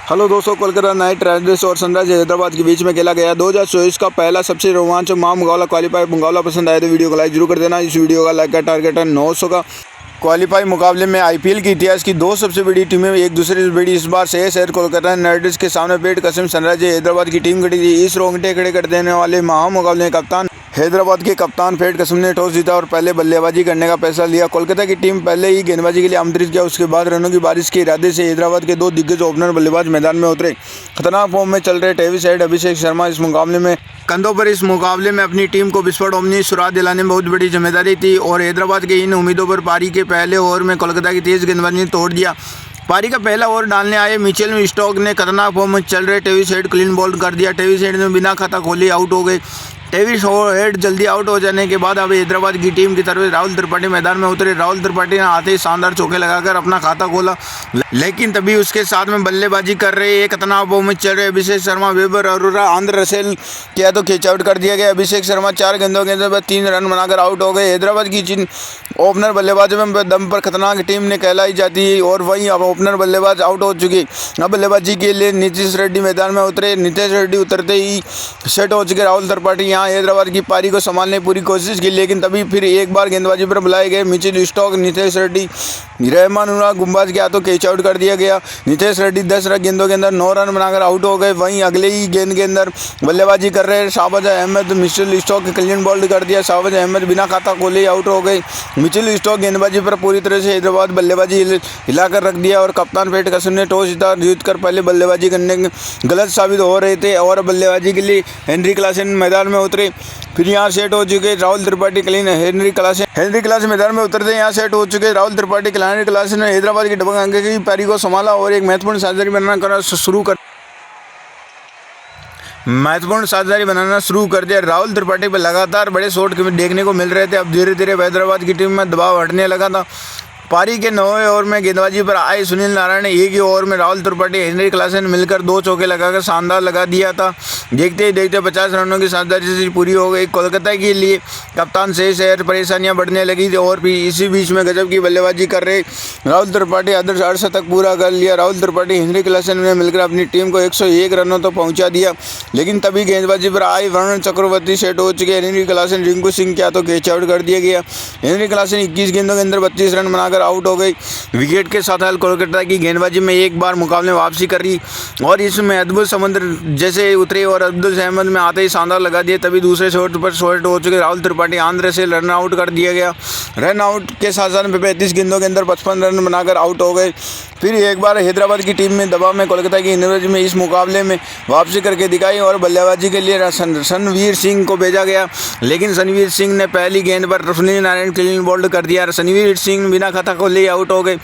Hello दोस्तों, Kolkata night Riders और sunrise Hyderabad के बीच में खेला गया 2024 का पहला सबसे रोमांचक मुकाबला क्वालीफाई मुकाबला पसंद आया तो वीडियो को लाइक जरूर कर देना। इस वीडियो का लाइक का टारगेट है 900 का। क्वालीफाई मुकाबले में आईपीएल के इतिहास की दो सबसे बड़ी टीमें एक दूसरे से बड़ी इस बार से शहर कोलकाता नाइट राइडर्स के सामने पेट कसम सनराइज हैदराबाद की टीम खड़ी थी। इस रोंगटे खड़े कर देने वाले महामुकाबले में कप्तान हैदराबाद के कप्तान फेट कसम ने टॉस जीता और पहले बल्लेबाजी करने का फैसला लिया। कोलकाता की टीम पहले ही गेंदबाजी के लिए आमंत्रित किया। उसके बाद रनों की बारिश के इरादे से हैदराबाद के दो दिग्गज ओपनर बल्लेबाज मैदान में उतरे। खतरनाक फॉर्म में चल रहे टेविस हेड अभिषेक शर्मा इस मुकाबले में कंधों पर इस मुकाबले में अपनी टीम को विस्फोट ओपनिंग शुरुआत दिलाने में बहुत बड़ी जिम्मेदारी थी और हैदराबाद के इन उम्मीदों पर पारी के पहले ओवर में कोलकाता की तेज गेंदबाजी ने तोड़ दिया। पारी का पहला ओवर डालने आए मिचेल स्टॉक ने खतरनाक फॉर्म में चल रहे टेविस हेड क्लीन बॉल्ड कर दिया। टेविस हेड ने बिना खाता खोले आउट हो गए। टेविस हेड जल्दी आउट हो जाने के बाद अब हैदराबाद की टीम की तरफ राहुल त्रिपाठी मैदान में उतरे। राहुल त्रिपाठी ने आते ही शानदार चौके लगाकर अपना खाता खोला, लेकिन तभी उसके साथ में बल्लेबाजी कर रहे एक खतरनाक फॉर्म में चल रहे अभिषेक शर्मा, वेबर, अरोरा, आंध्र रसेल किया तो कैच आउट कर दिया गया। अभिषेक शर्मा 4 गेंदों के अंदर 3 रन बनाकर आउट हो गए। हैदराबाद की जिन ओपनर बल्लेबाजों में दम पर खतरनाक टीम ने कहलाई जाती है और वहीं अब ओपनर बल्लेबाज आउट हो चुके। अब बल्लेबाजी के लिए नीतीश रेड्डी मैदान में उतरे। नीतीश रेड्डी उतरते ही सेट हो चुके राहुल त्रिपाठी यहाँ हैदराबाद की पारी को संभालने की पूरी कोशिश की, लेकिन तभी फिर एक बार गेंदबाजी पर बुलाए गए मिचेल स्टॉक, नीतीश रेड्डी, रहमानुल्लाह गुम्बाज के हाथों कैच आउट कर दिया गया। नीतीश रेड्डी 10 गेंदों के अंदर 9 रन बनाकर आउट हो गए। वहीं अगले ही गेंद के अंदर बल्लेबाजी कर रहे शाहबाज अहमद, मिचेल स्टॉक के क्लीन बॉल्ड कर दिया। शाहबाज अहमद बिना खाता खोले आउट हो गए। मिचेल स्टॉक गेंदबाजी पर पूरी तरह से हैदराबाद बल्लेबाजी हिलाकर रख दिया और कप्तान फेट कसम ने टॉस जीतकर पहले बल्लेबाजी करने गलत साबित हो रहे थे और बल्लेबाजी के लिए हेनरी क्लासन मैदान में उतरे। फिर यहाँ सेट हो चुके Rahul Tripathi clean Henry class मैदान में उतरते यहाँ सेट हो चुके राहुल त्रिपाठी क्लास ने हैदराबाद की डबल अंक की पारी को संभाला और एक महत्वपूर्ण साझेदारी बनाना शुरू कर दिया। राहुल त्रिपाठी पर लगातार बड़े शॉट देखने को मिल रहे थे। अब धीरे धीरे हैदराबाद की टीम में दबाव हटने लगा था। पारी के 9वें ओवर में गेंदबाजी पर आए सुनील नारायण ने एक ही ओवर में राहुल त्रिपाठी हेनरी क्लासन मिलकर 2 चौके लगाकर शानदार लगा दिया था। देखते ही देखते 50 रनों की साझेदारी से पूरी हो गई। कोलकाता के लिए कप्तान से शहर परेशानियां बढ़ने लगी थी और भी इसी बीच में गजब की बल्लेबाजी कर रहे राहुल त्रिपाठी आदर्श 8 तक पूरा कर लिया। राहुल त्रिपाठी हेनरी क्लासन ने मिलकर अपनी टीम को 101 रनों तक पहुंचा दिया, लेकिन तभी गेंदबाजी पर आए वरुण चक्रवर्ती सेट हो चुके। हेनरी क्लासन, रिंकू सिंह क्या तो कैच आउट कर दिया गया। हेनरी क्लासन 21 गेंदों के अंदर 32 रन बनाकर आउट हो गई। विकेट के साथ कोलकाता की गेंदबाजी में एक बार मुकाबले में वापसी करी और इसमें अद्भुत समुद्र जैसे उतरे और अब्दुल अहमद में आते ही शानदार लगा दिए। तभी दूसरे शॉट पर शॉट हो चुके राहुल त्रिपाठी आंध्र से रन आउट कर दिया गया। रन आउट के साथ साथ 35 गेंदों के अंदर 55 रन बनाकर आउट हो गए। फिर एक बार हैदराबाद की टीम में दबाव में कोलकाता की गेंदबाजी में इस मुकाबले में वापसी करके दिखाई और बल्लेबाजी के लिए सनवीर सिंह को भेजा गया, लेकिन सनवीर सिंह ने पहली गेंद पर सुनील नारायण क्लीन बोल्ड कर दिया। सनवीर सिंह बिना खाता खोले आउट हो गए।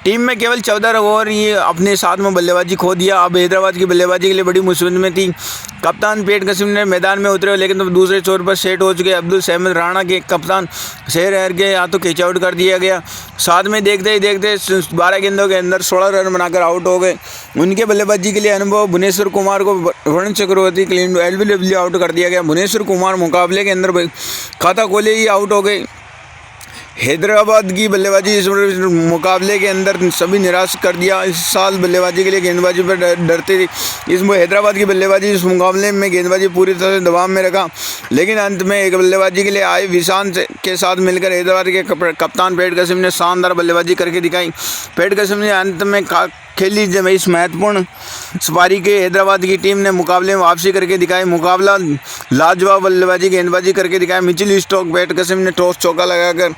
टीम में केवल 14 ओवर ये अपने साथ में बल्लेबाजी खो दिया। अब हैदराबाद की बल्लेबाजी के लिए बड़ी मुसीबत में थी। कप्तान पेट कसीम ने मैदान में उतरे, लेकिन तो दूसरे छोर पर सेट हो चुके अब्दुल अहमद राणा के कप्तान शेर एयर के हाथों कैच आउट कर दिया गया। साथ में देखते ही देखते 12 गेंदों के अंदर 16 रन बनाकर आउट हो गए। उनके बल्लेबाजी के लिए अनुभव भुवनेश्वर कुमार को Varun Chakravarthy clean LBW out कर दिया गया। भुवनेश्वर कुमार मुकाबले के अंदर खाता खोले ही आउट हो गए। हैदराबाद की बल्लेबाजी इस मुकाबले के अंदर सभी निराश कर दिया। इस साल बल्लेबाजी के लिए गेंदबाजी पर डरते थे। इस हैदराबाद की बल्लेबाजी इस मुकाबले में गेंदबाजी पूरी तरह से दबाव में रखा, लेकिन अंत में एक बल्लेबाजी के लिए आए विशांत के साथ मिलकर हैदराबाद के कप्तान पेट कसीम ने शानदार बल्लेबाजी करके दिखाई। पेट कसीम ने अंत में खेली जब इस महत्वपूर्ण पारी के हैदराबाद की टीम ने मुकाबले में वापसी करके दिखाई। मुकाबला लाजवाब बल्लेबाजी गेंदबाजी करके दिखाया। मिचेल स्टॉक पेट कसीम ने टॉस चौका लगाकर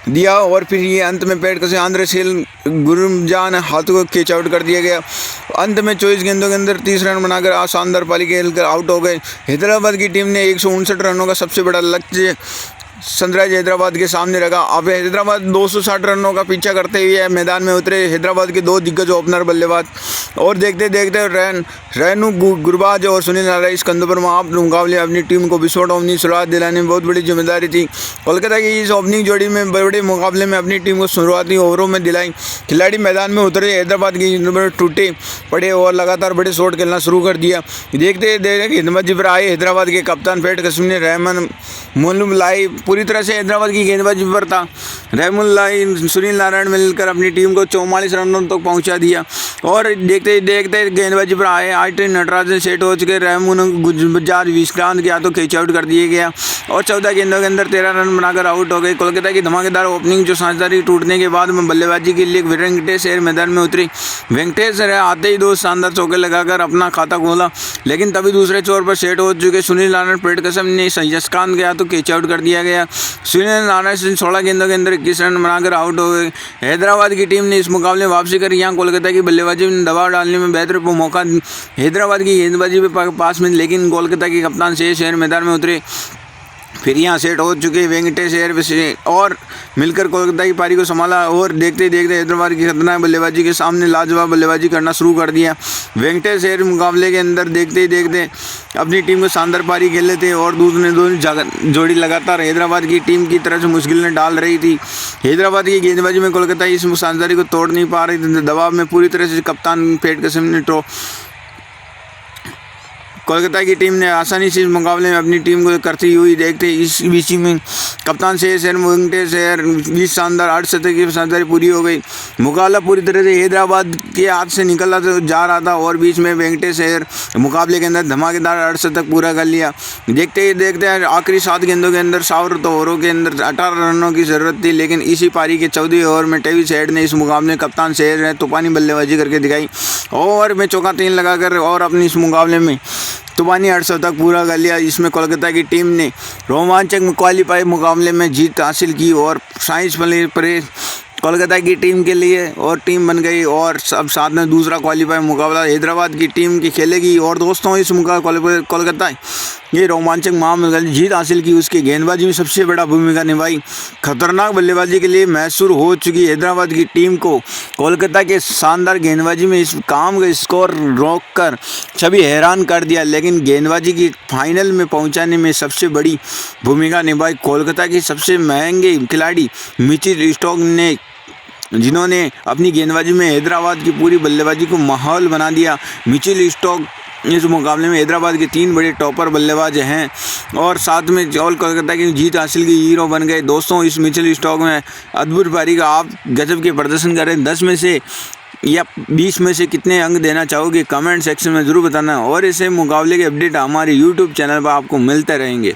दिया और फिर ये अंत में पेट कसीम आंध्र सेल गुरुमजान हाथों को कैच आउट कर दिया गया। अंत में 24 गेंदों के अंदर 30 रन बनाकर शानदार पारी खेलकर आउट हो गए। हैदराबाद की टीम ने 159 रनों का सबसे बड़ा लक्ष्य सनराइज हैदराबाद के सामने रखा। अब हैदराबाद 260 रनों का पीछा करते हुए मैदान में उतरे हैदराबाद के 2 दिग्गज ओपनर बल्लेबाज और देखते देखते रेनू गुरबाज और सुनील नारायण इस कंधों पर मुकाबले अपनी टीम को विस्फोट ओपनिंग शुरुआत दिलाने में बहुत बड़ी जिम्मेदारी थी। कोलकाता की इस ओपनिंग जोड़ी में बड़े मुकाबले में अपनी टीम को शुरुआती ओवरों में दिलाई। खिलाड़ी मैदान में उतरे, हैदराबाद की टूटे पड़े और लगातार बड़े शॉट खेलना शुरू कर दिया। देखते देखते गेंदबाजी पर आए हैदराबाद के कप्तान फेट कसीम ने रहमान मोलूम लाई पूरी तरह से हैदराबाद की गेंदबाजी पर था। रहमुल्लाह सुनील नारायण मिलकर अपनी टीम को 44 रनों तक पहुंचा दिया और देखते देखते गेंदबाजी पर आए आईटी नटराजन सेट हो चुके। रहमुल्लाह विश्रांत किया तो कैच आउट कर दिया गया और 14 गेंदों के अंदर 13 रन बनाकर आउट हो गए। कोलकाता की धमाकेदार ओपनिंग जो साझेदारी टूटने के बाद में बल्लेबाजी के लिए वेंकटेश अय्यर मैदान में उतरी। वेंकटेश अय्यर आते ही 2 शानदार चौके लगाकर अपना खाता खोला, लेकिन तभी दूसरे छोर पर सेट हो चुके सुनील नारायण पेट कसम ने यशकांत गया तो कैच आउट कर दिया गया। सुनील नारायण से 16 गेंदों के अंदर 21 रन बनाकर आउट हो गए। हैदराबाद की टीम ने इस मुकाबले में वापसी कर यहाँ कोलकाता की बल्लेबाजी में दबाव डालने में बेहतर मौका हैदराबाद की गेंदबाजी पे पास में, लेकिन कोलकाता के कप्तान शेष अय्यर मैदान में उतरे। फिर यहाँ सेट हो चुके वेंकटेश अय्यर और मिलकर कोलकाता की पारी को संभाला और देखते देखते हैदराबाद की खतरनाक बल्लेबाजी के सामने लाजवाब बल्लेबाजी करना शुरू कर दिया। वेंकटेश अय्यर मुकाबले के अंदर देखते ही देखते अपनी टीम को शानदार पारी खेले थे और दूसरे जोड़ी लगातार हैदराबाद की टीम की तरफ से मुश्किलें डाल रही थी। हैदराबाद की गेंदबाजी में कोलकाता इस शानदारी को तोड़ नहीं पा रही थी। दबाव में पूरी तरह से कप्तान पेट कसम ने कोलकाता की टीम ने आसानी से इस मुकाबले में अपनी टीम को करती हुई देखते इस बीच में कप्तान शेष अय्यर वेंकटेश अय्यर 20 शानदार 8 शतक की शानदारी पूरी हो गई। मुकाबला पूरी तरह से हैदराबाद के हाथ से निकला जा रहा था और बीच में वेंकटेश अय्यर मुकाबले के अंदर धमाकेदार 8 शतक पूरा कर लिया। देखते ही देखते आखिरी 7 गेंदों के अंदर 100 ओवरों के अंदर 18 रनों की जरूरत थी, लेकिन इसी पारी के 14 ओवर में टेविस हेड ने इस मुकाबले में कप्तान शेष ने तूफानी बल्लेबाजी करके दिखाई। ओवर में चौका 3 लगाकर और अपनी इस मुकाबले में तूफानी 8 शतक पूरा कर लिया। इसमें कोलकाता की टीम ने रोमांचक क्वालीफाई मुकाबले में जीत हासिल की और साइंस पर कोलकाता की टीम के लिए और टीम बन गई और सब साथ में दूसरा क्वालीफाई मुकाबला हैदराबाद की टीम की खेलेगी। और दोस्तों इस कोलकाता ये रोमांचक जीत हासिल की, उसकी गेंदबाजी में सबसे बड़ा भूमिका निभाई। खतरनाक बल्लेबाजी के लिए मशहूर हो चुकी हैदराबाद की टीम को कोलकाता के शानदार गेंदबाजी में इस काम का स्कोर रोककर सभी हैरान कर दिया, लेकिन गेंदबाजी की फाइनल में पहुंचाने में सबसे बड़ी भूमिका निभाई कोलकाता की सबसे महंगे खिलाड़ी मिचेल स्टॉर्क ने, जिन्होंने अपनी गेंदबाजी में हैदराबाद की पूरी बल्लेबाजी को माहौल बना दिया। मिचेल स्टॉर्क इस मुकाबले में हैदराबाद के 3 बड़े टॉपर बल्लेबाज हैं और साथ में कोलकाता की जीत हासिल की हीरो बन गए। दोस्तों इस मिचेल स्टॉर्क में अद्भुत पारी का आप गजब के प्रदर्शन करें। 10 में से या 20 में से कितने अंक देना चाहोगे कमेंट सेक्शन में ज़रूर बताना और ऐसे मुकाबले के अपडेट हमारे यूट्यूब चैनल पर आपको मिलते रहेंगे।